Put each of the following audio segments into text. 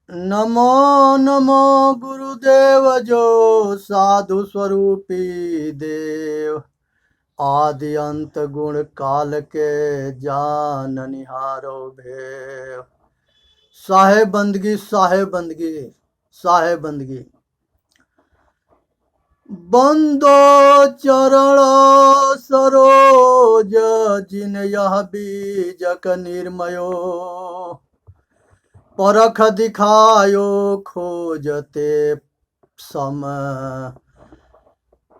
नमो नमो गुरुदेव जो साधु स्वरूपी देव। आदि अंत गुण काल के जान निहारो भेव। साहेब बंदगी साहेब बंदगी साहेब बंदगी। बंदो चरण सरोज जिन यह बीजक निर्मयो। परख दिखायो खोजते सम।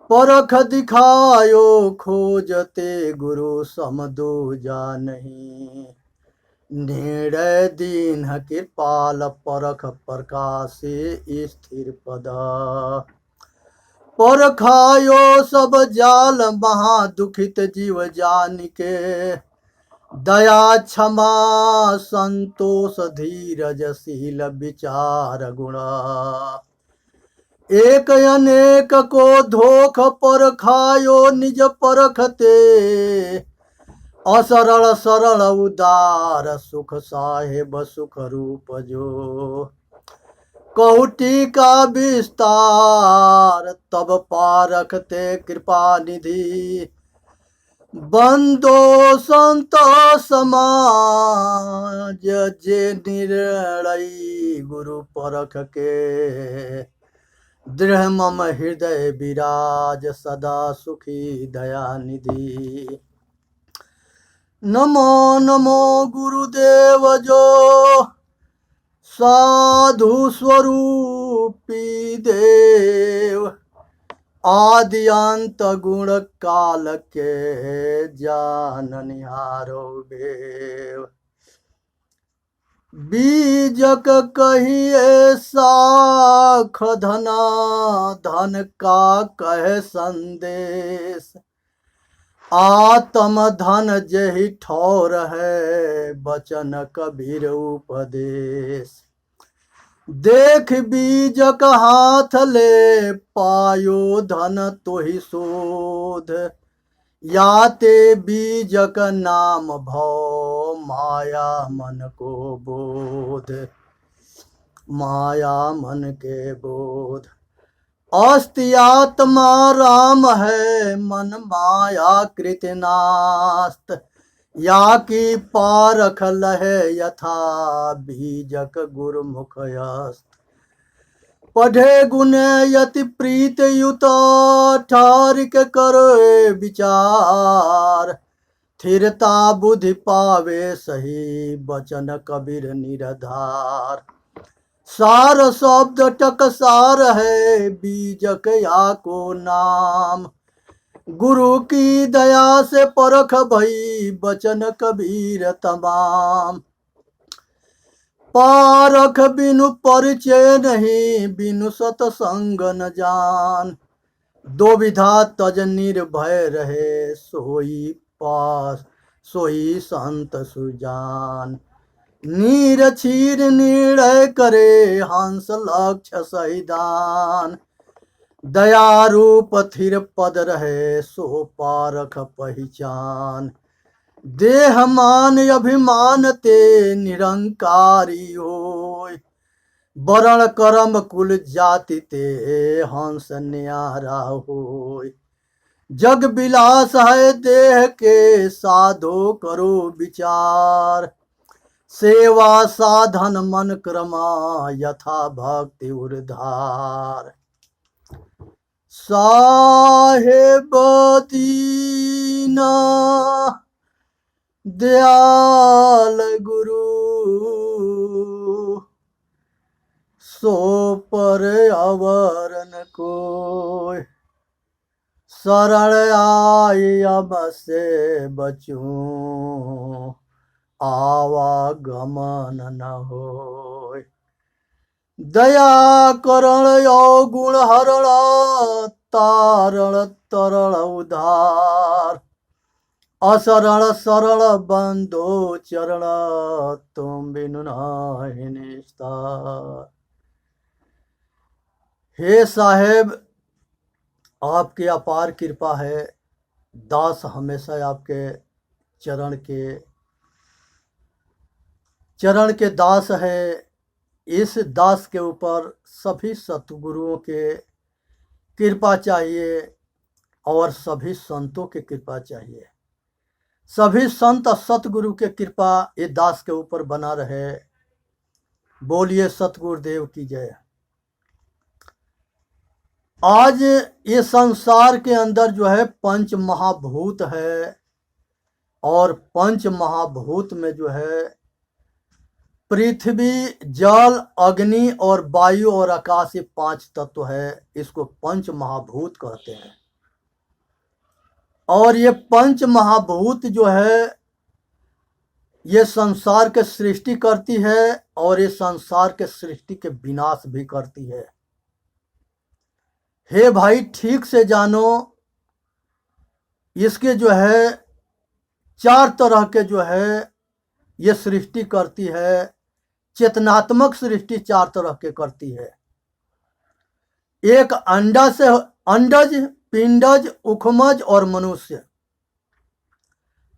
परख दिखायो खोजते गुरु सम दूजा नहीं। निर्णय दीन कृपाल परख प्रकाशे स्थिर पदा। परखायो सब जाल महा दुखित जीव जान के। दया क्षमा संतोष धीरज शील विचार गुणा। एक अनेक को धोख परखायो निज परखते। असरल सरल उदार सुख साहेब सुख रूप जो। कहुटी का विस्तार तब पारखते कृपा निधि। बंदो संत समाज जे निर्णयी गुरु परख के। दृढ़ मम हृदय विराज सदा सुखी दया निधि। नमो नमो गुरुदेव जो साधु स्वरूपी देव। आदि अंत गुण काल के जान निहारो भेव। बीजक कहिए साख धना धन का कहे संदेश। आत्म धन जहि ठौर है बचन कबीर उपदेश। देख बीजक हाथ ले पायो धन तोहि शोध। याते बीजक नाम भव माया मन को बोध। माया मन के बोध। अस्ति आत्मा राम है मन माया कृत नास्त। या की पारख लहे यथा बीजक गुरुमुख यस्त। पढ़े गुने यति प्रीत युत ठारिक करे विचार। स्थिरता बुद्धि पावे सही बचन कबीर निराधार। सार शब्द टकसार है बीजक या को नाम। गुरु की दया से परख भई बचन कबीर तमाम। पारख बिनु परिचय नहीं बिनु सतसंग न जान। दो विधा तज निर्भय रहे सोई पास सोई संत सुजान। नीर क्षीर निर्णय करे हंस लक्ष्य सहिदान। दया रूप थिर पद रहे सो पारख पहचान। देह मान अभिमान ते निरंकारी होय। वरण करम कुल जाति ते हंस न्यारा होय। जग विलास है देह के साधो करो विचार। सेवा साधन मन क्रमा यथा भक्ति उर्धार। साहेब दीना दयाल गुरु। सो पर अवरन कोय। शरण आई अब से बचूं आवागमन न होय। दया करण गुण हरण तारण तरल उधार। असरण सरल बंदो चरण तुम बिनु नाहि निस्तार। हे साहेब आपकी अपार कृपा है। दास हमेशा आपके चरण के दास है। इस दास के ऊपर सभी सतगुरुओं के कृपा चाहिए और सभी संतों की कृपा चाहिए। सभी संत सतगुरु के कृपा ये दास के ऊपर बना रहे। बोलिए सतगुरुदेव की जय। आज ये संसार के अंदर जो है पंच महाभूत है और पंच महाभूत में जो है पृथ्वी, जल, अग्नि और वायु और आकाश, ये 5 तत्व है। इसको पंच महाभूत कहते हैं। और ये पंच महाभूत जो है ये संसार के सृष्टि करती है और ये संसार के सृष्टि के विनाश भी करती है। हे भाई ठीक से जानो, इसके जो है 4 तरह के जो है ये सृष्टि करती है। चेतनात्मक सृष्टि 4 तरह के करती है। एक अंडज, पिंडज, उखमज और मनुष्य।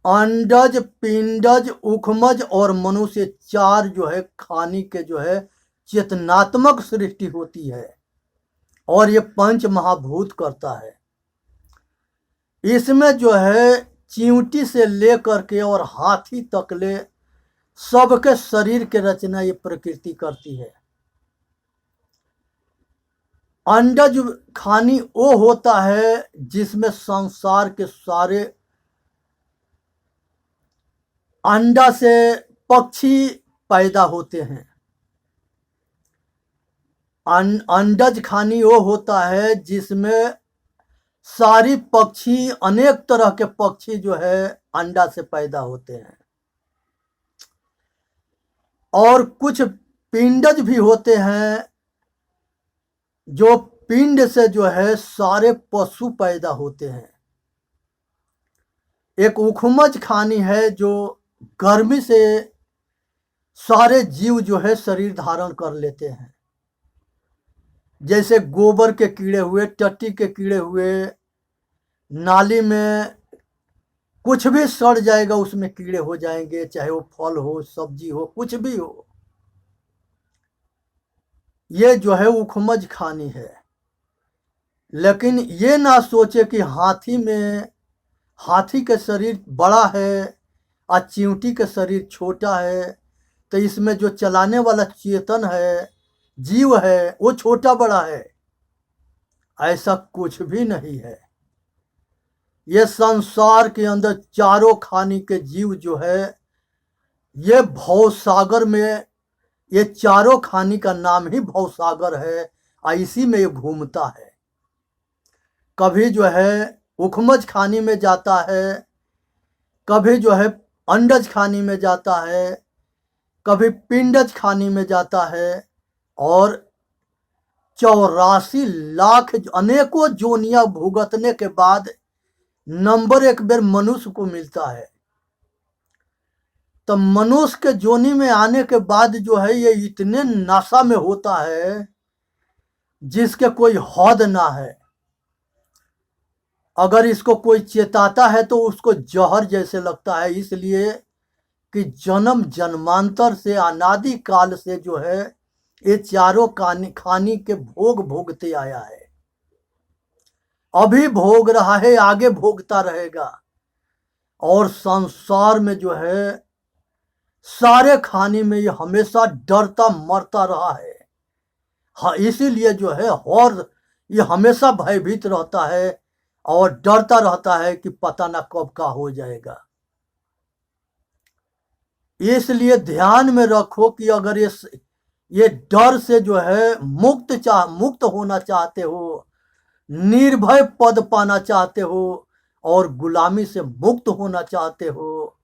अंडज, पिंडज, उखमज और मनुष्य 4 जो है खानी के जो है चेतनात्मक सृष्टि होती है और ये पंच महाभूत करता है। इसमें जो है चींटी से लेकर के और हाथी तक ले सबके शरीर के रचना ये प्रकृति करती है। अंडज खानी वो होता है जिसमें संसार के सारे अंडा से पक्षी पैदा होते हैं। अंडज खानी वो होता है जिसमें सारी पक्षी, अनेक तरह के पक्षी जो है अंडा से पैदा होते हैं। और कुछ पिंडज भी होते हैं जो पिंड से जो है सारे पशु पैदा होते हैं। एक उखमज खानी है जो गर्मी से सारे जीव जो है शरीर धारण कर लेते हैं। जैसे गोबर के कीड़े हुए, टट्टी के कीड़े हुए, नाली में कुछ भी सड़ जाएगा उसमें कीड़े हो जाएंगे, चाहे वो फल हो, सब्जी हो, कुछ भी हो। ये जो है उखमज खानी है। लेकिन ये ना सोचे कि हाथी के शरीर बड़ा है और चींटी के शरीर छोटा है, तो इसमें जो चलाने वाला चेतन है, जीव है, वो छोटा बड़ा है। ऐसा कुछ भी नहीं है। ये संसार के अंदर 4 खानी के जीव जो है ये भवसागर में, ये 4 खानी का नाम ही भवसागर है और इसी में ये घूमता है। कभी जो है उखमज खानी में जाता है, कभी जो है अंडज खानी में जाता है, कभी पिंडज खानी में जाता है और 84 लाख अनेकों जोनियां भुगतने के बाद नंबर 1 बेर मनुष्य को मिलता है। तो मनुष्य के जोनी में आने के बाद जो है ये इतने नशा में होता है जिसके कोई हद ना है। अगर इसको कोई चेताता है तो उसको जहर जैसे लगता है, इसलिए कि जन्म जन्मांतर से, अनादि काल से जो है ये 4 खानी के भोग भोगते आया है। अभी भोग रहा है, आगे भोगता रहेगा। और संसार में जो है सारे खाने में ये हमेशा डरता मरता रहा है। हाँ, इसीलिए जो है और ये हमेशा भयभीत रहता है और डरता रहता है कि पता ना कब का हो जाएगा। इसलिए ध्यान में रखो कि अगर ये डर से जो है मुक्त होना चाहते हो, निर्भय पद पाना चाहते हो और गुलामी से मुक्त होना चाहते हो,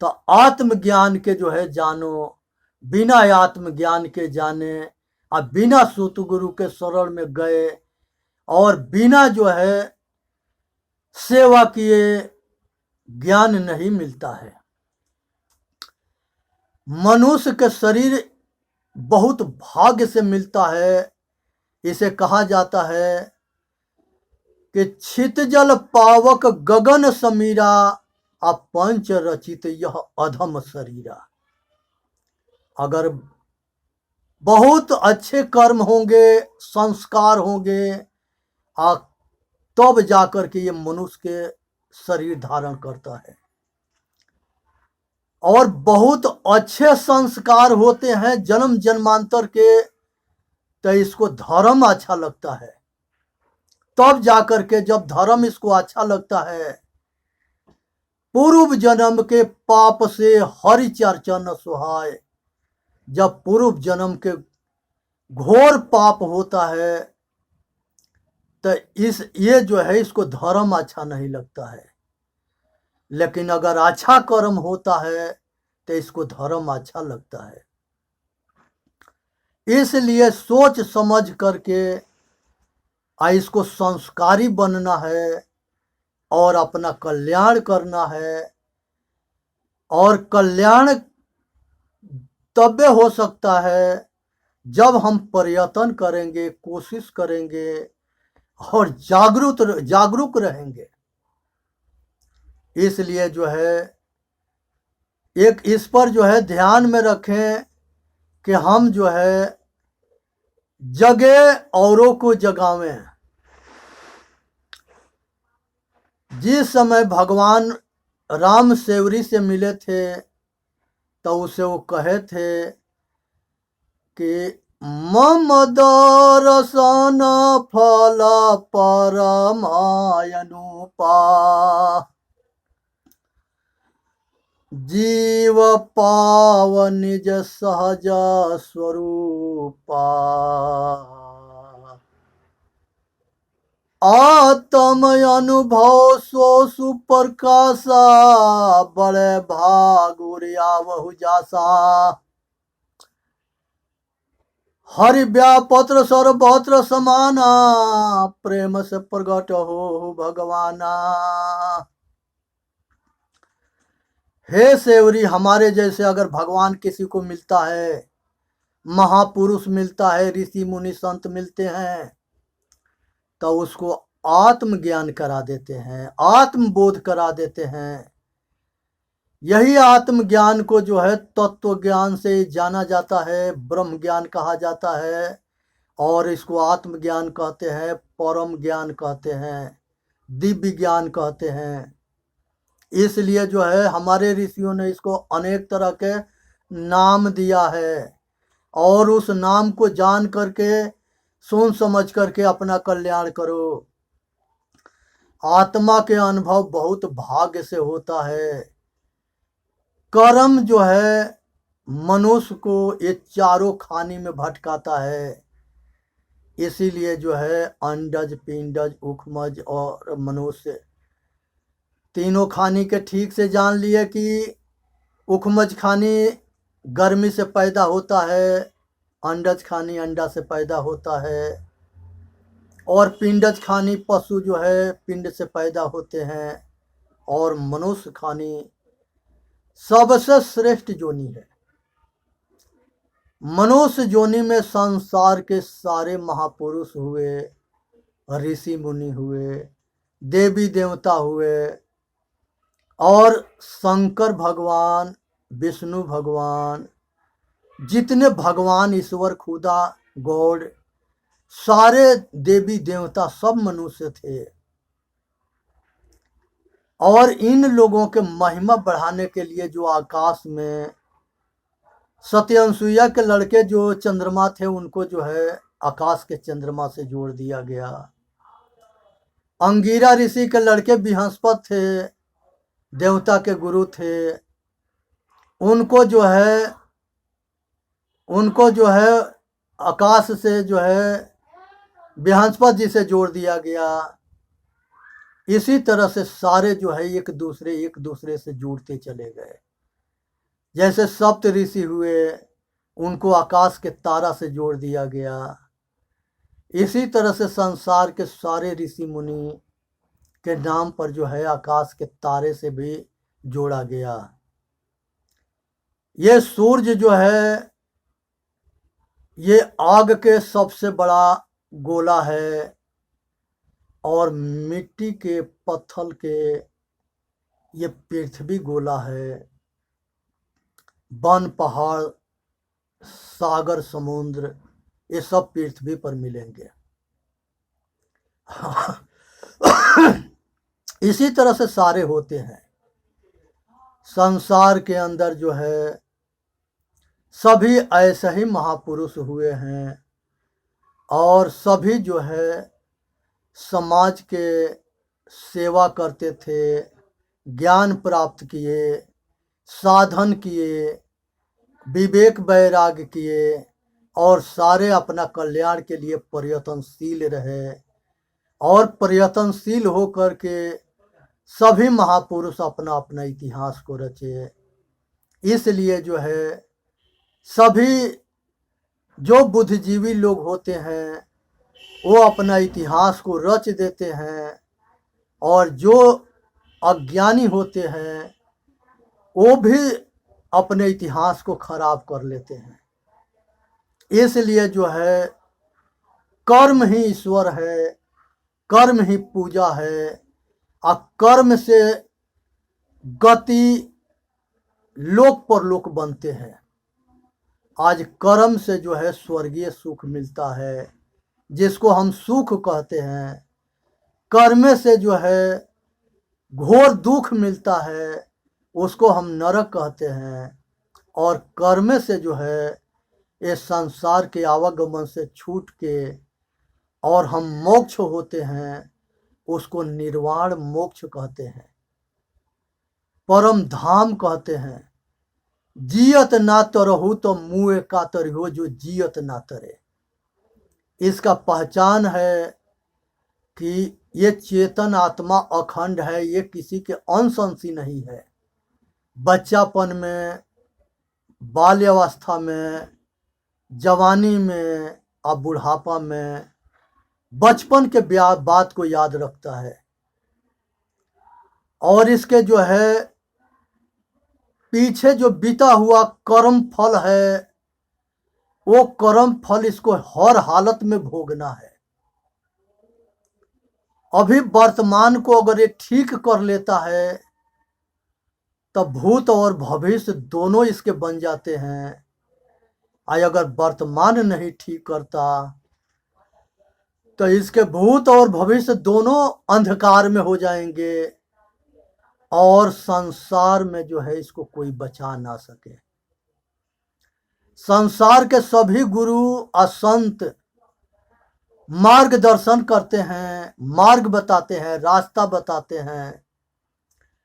तो आत्मज्ञान के जो है जानो। बिना आत्मज्ञान के जाने और बिना सतगुरु के शरण में गए और बिना जो है सेवा किए ज्ञान नहीं मिलता है। मनुष्य के शरीर बहुत भाग्य से मिलता है। इसे कहा जाता है कि छितजल पावक गगन समीरा आ पंच रचित यह अधम शरीरा। अगर बहुत अच्छे कर्म होंगे, संस्कार होंगे, आ तब जाकर के ये मनुष्य के शरीर धारण करता है। और बहुत अच्छे संस्कार होते हैं जन्म जन्मांतर के, तो इसको धर्म अच्छा लगता है। तब जाकर के जब धर्म इसको अच्छा लगता है, पूर्व जन्म के पाप से हरि चर्चा न सुहाय। जब पूर्व जन्म के घोर पाप होता है तो ये जो है इसको धर्म अच्छा नहीं लगता है। लेकिन अगर अच्छा कर्म होता है तो इसको धर्म अच्छा लगता है। इसलिए सोच समझ करके इसको संस्कारी बनना है और अपना कल्याण करना है। और कल्याण तब हो सकता है जब हम प्रयत्न करेंगे, कोशिश करेंगे और जागरूक रहेंगे। इसलिए जो है एक इस पर जो है ध्यान में रखें कि हम जो है जगे औरों को जगावें। जिस समय भगवान राम सेवरी से मिले थे तो उसे वो कहे थे कि मम दर्शन फल परमायनुपा जीव पाव निज सहज स्वरूपा आत्म अनुभव सो सुप्रकाशा बड़े भागुरियावहु जासा हरि व्यापत्र सर्वत्र समाना प्रेम से प्रगट हो भगवाना। हे सेवरी, हमारे जैसे अगर भगवान किसी को मिलता है, महापुरुष मिलता है, ऋषि मुनि संत मिलते हैं, तो उसको आत्मज्ञान करा देते हैं, आत्मबोध करा देते हैं। यही आत्मज्ञान को जो है तत्व ज्ञान से जाना जाता है, ब्रह्म ज्ञान कहा जाता है। और इसको आत्मज्ञान कहते हैं, परम ज्ञान कहते हैं, दिव्य ज्ञान कहते हैं। इसलिए जो है हमारे ऋषियों ने इसको अनेक तरह के नाम दिया है। और उस नाम को जान करके, सुन समझ करके अपना कल्याण करो। आत्मा के अनुभव बहुत भाग्य से होता है। कर्म जो है मनुष्य को ये चारों खानी में भटकाता है। इसीलिए जो है अंडज, पिंडज, उखमज और मनुष्य तीनों खानी के ठीक से जान लिए कि उखमज खानी गर्मी से पैदा होता है, अंडज खानी अंडा से पैदा होता है, और पिंडज खानी पशु जो है पिंड से पैदा होते हैं, और मनुष्य खानी सबसे श्रेष्ठ जोनी है। मनुष्य जोनी में संसार के सारे महापुरुष हुए, ऋषि मुनि हुए, देवी देवता हुए, और शंकर भगवान, विष्णु भगवान, जितने भगवान, ईश्वर, खुदा, गॉड, सारे देवी देवता सब मनुष्य थे। और इन लोगों के महिमा बढ़ाने के लिए जो आकाश में सत्यअनसुईया के लड़के जो चंद्रमा थे, उनको जो है आकाश के चंद्रमा से जोड़ दिया गया। अंगिरा ऋषि के लड़के बृहस्पति थे, देवता के गुरु थे, उनको जो है आकाश से जो है बृहस्पति जी से जोड़ दिया गया। इसी तरह से सारे जो है एक दूसरे से जुड़ते चले गए। जैसे सप्त ऋषि हुए, उनको आकाश के तारा से जोड़ दिया गया। इसी तरह से संसार के सारे ऋषि मुनि के नाम पर जो है आकाश के तारे से भी जोड़ा गया। ये सूर्य जो है ये आग के सबसे बड़ा गोला है, और मिट्टी के पत्थर के ये पृथ्वी गोला है। वन पहाड़ सागर, समुद्र, ये सब पृथ्वी पर मिलेंगे। इसी तरह से सारे होते हैं। संसार के अंदर जो है सभी ऐसे ही महापुरुष हुए हैं और सभी जो है समाज के सेवा करते थे, ज्ञान प्राप्त किए, साधन किए, विवेक वैराग्य किए और सारे अपना कल्याण के लिए प्रयत्नशील रहे। और प्रयत्नशील होकर के सभी महापुरुष अपना अपना इतिहास को रचे। इसलिए जो है सभी जो बुद्धिजीवी लोग होते हैं वो अपना इतिहास को रच देते हैं और जो अज्ञानी होते हैं वो भी अपने इतिहास को खराब कर लेते हैं। इसलिए जो है कर्म ही ईश्वर है, कर्म ही पूजा है और कर्म से गति लोक परलोक बनते हैं। आज कर्म से जो है स्वर्गीय सुख मिलता है, जिसको हम सुख कहते हैं। कर्म से जो है घोर दुख मिलता है, उसको हम नरक कहते हैं। और कर्म से जो है ये संसार के आवागमन से छूट के और हम मोक्ष होते हैं, उसको निर्वाण मोक्ष कहते हैं, परम धाम कहते हैं। जियत ना तरहु तो मुँह का तरहो जो जियत ना तरे। इसका पहचान है कि ये चेतन आत्मा अखंड है, ये किसी के अंश अंशी नहीं है। बच्चापन में, बाल्यावस्था में, जवानी में और बुढ़ापा में बचपन के बात को याद रखता है और इसके जो है पीछे जो बीता हुआ कर्म फल है वो कर्म फल इसको हर हालत में भोगना है। अभी वर्तमान को अगर ये ठीक कर लेता है तब भूत और भविष्य दोनों इसके बन जाते हैं। अगर वर्तमान नहीं ठीक करता तो इसके भूत और भविष्य दोनों अंधकार में हो जाएंगे और संसार में जो है इसको कोई बचा ना सके। संसार के सभी गुरु और संत मार्गदर्शन करते हैं, मार्ग बताते हैं, रास्ता बताते हैं,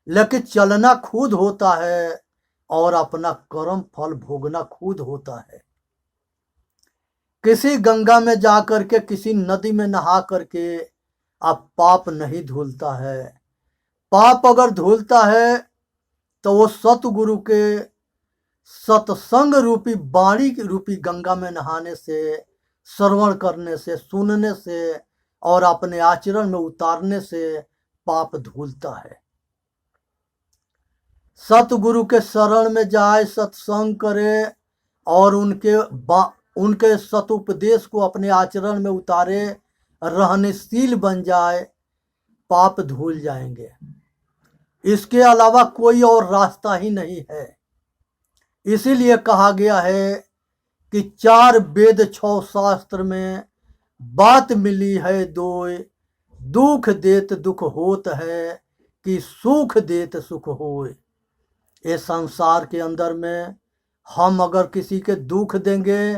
लेकिन चलना खुद होता है और अपना कर्म फल भोगना खुद होता है। किसी गंगा में जा करके, किसी नदी में नहा करके अब पाप नहीं धुलता है। पाप अगर धुलता है तो वो सतगुरु के सत्संग रूपी वाणी रूपी गंगा में नहाने से, श्रवण करने से, सुनने से और अपने आचरण में उतारने से पाप धुलता है। सतगुरु के शरण में जाए, सत्संग करे और उनके सतुपदेश को अपने आचरण में उतारे, रहनशील बन जाए, पाप धुल जाएंगे। इसके अलावा कोई और रास्ता ही नहीं है। इसीलिए कहा गया है कि 4 वेद 6 शास्त्र में बात मिली है दोय, दुख देत दुख होत है कि सुख देत सुख होय। ये संसार के अंदर में हम अगर किसी के दुख देंगे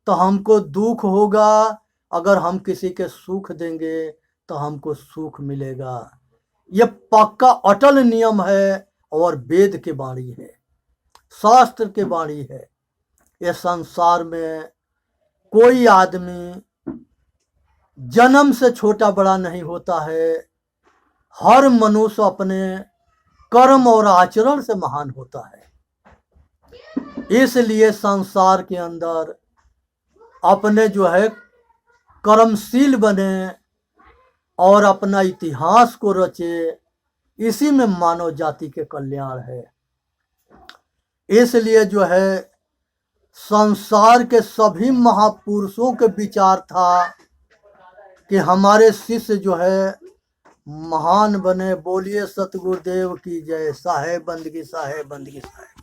तो हमको दुख होगा, अगर हम किसी के सुख देंगे तो हमको सुख मिलेगा। ये पक्का अटल नियम है और वेद की वाणी है, शास्त्र की वाणी है। ये संसार में कोई आदमी जन्म से छोटा बड़ा नहीं होता है। हर मनुष्य अपने कर्म और आचरण से महान होता है। इसलिए संसार के अंदर अपने जो है कर्मशील बने और अपना इतिहास को रचे, इसी में मानव जाति के कल्याण है। इसलिए जो है संसार के सभी महापुरुषों के विचार था कि हमारे शिष्य जो है महान बने। बोलिए सतगुरुदेव की जय। साहेब बंदगी, साहेब बंदगी, साहेब।